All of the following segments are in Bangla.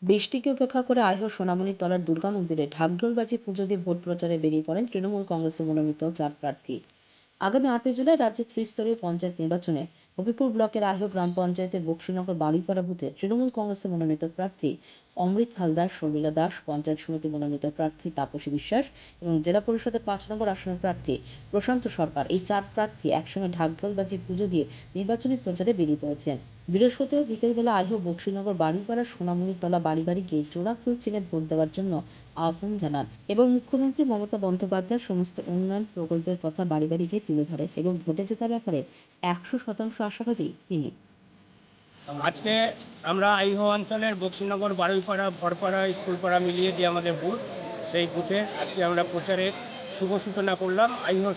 বৃষ্টিকে উপেক্ষা করে আইহোর সোনামণিতলার দুর্গা মন্দিরে ঢাকঢোল বাজিয়ে পুজো দিয়ে ভোট প্রচারে বেরিয়ে পড়েন তৃণমূল কংগ্রেসের মনোনীত 4 প্রার্থী। আগামী 8ই জুলাই রাজ্যের ত্রিস্তরীয় পঞ্চায়েত নির্বাচনে হবিপুর ব্লকের আইহো গ্রাম পঞ্চায়েতের বক্সিনগর বাড়িপাড়া বুথে তৃণমূল কংগ্রেসের মনোনীত প্রার্থী অমৃত হালদার, শর্মিলা দাস, পঞ্চায়েত সমিতি মনোনীত প্রার্থী তাপসী বিশ্বাস এবং জেলা পরিষদের 5 নম্বর আসনের প্রার্থী প্রশান্ত সরকার এই 4 প্রার্থী একসঙ্গে ঢাকঢোল বাজিয়ে পুজো দিয়ে নির্বাচনী প্রচারে বেরিয়ে পড়েছেন। বৃহস্পতিবার বিকেলবেলা আইহো বক্সিনগর বাড়িপাড়া সোনামণিতলা বাড়ি বাড়ি গিয়ে জোড়া ফুল ছিঁড়ে ভোট দেওয়ার জন্য আহ্বান জানান এবং মুখ্যমন্ত্রী মমতা বন্দ্যোপাধ্যায়ের সমস্ত উন্নয়ন প্রকল্পের কথা বাড়ি বাড়ি গিয়ে তুলে ধরে এবং ভোটে জেতার ব্যাপারে 100% আশাবাদী তিনি। আজকে আমরা আইহো অঞ্চলের বক্সিনগর বারুইপাড়া ভরপাড়া স্কুলপাড়া মিলিয়ে যে আমাদের বুথ, সেই বুথে আজকে আমরা প্রচারের শুভ সূচনা করলাম আইহো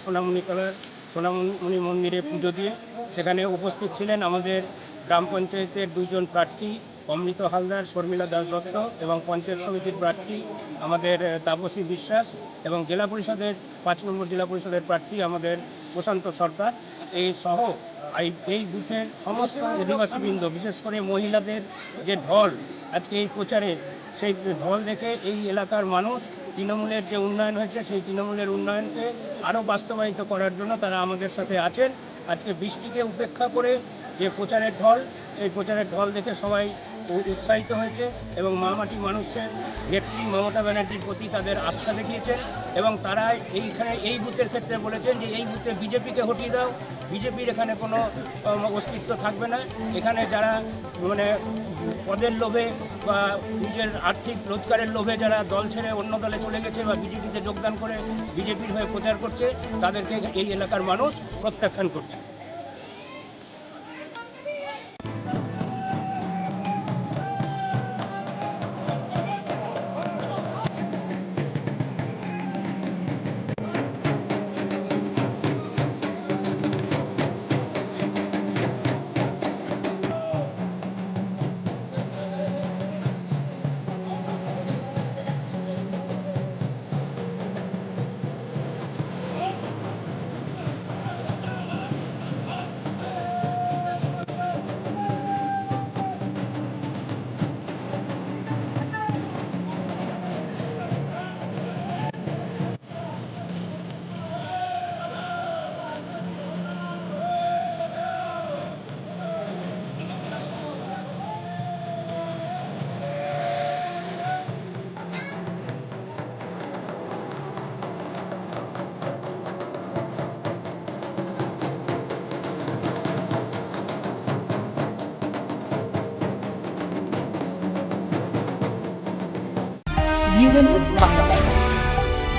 সোনামণি মন্দিরে পুজো দিয়ে। সেখানে উপস্থিত ছিলেন আমাদের গ্রাম পঞ্চায়েতের 2 জন প্রার্থী অমৃত হালদার, শর্মিলা দাস দত্ত এবং পঞ্চায়েত সমিতির প্রার্থী আমাদের তাপসী বিশ্বাস এবং জেলা পরিষদের 5 নম্বর জেলা পরিষদের প্রার্থী আমাদের প্রশান্ত সরকার। এই সহ এই বুথের সমস্ত অধিবাসীবৃন্দ, বিশেষ করে মহিলাদের যে ঢল আজকে এই প্রচারে, সেই ঢল দেখে এই এলাকার মানুষ তৃণমূলের যে উন্নয়ন হয়েছে সেই তৃণমূলের উন্নয়নকে আরও বাস্তবায়িত করার জন্য তারা আমাদের সাথে আছেন। আজকে বৃষ্টিকে উপেক্ষা করে যে প্রচারের ঢল, সেই প্রচারের ঢল দেখে সবাই উৎসাহিত হয়েছে এবং মামাটি মানুষের নেত্রী মমতা ব্যানার্জির প্রতি তাদের আস্থা দেখিয়েছেন এবং তারা এই বুথের ক্ষেত্রে বলেছেন যে এই বুথে বিজেপিকে হটিয়ে দাও, বিজেপির এখানে কোনো অস্তিত্ব থাকবে না। এখানে যারা মানে পদের লোভে বা নিজের আর্থিক রোজগারের লোভে যারা দল ছেড়ে অন্য দলে চলে গেছে বা বিজেপিতে যোগদান করে বিজেপির হয়ে প্রচার করছে, তাদেরকে এই এলাকার মানুষ প্রত্যাখ্যান করছে। Bureau news Bangla.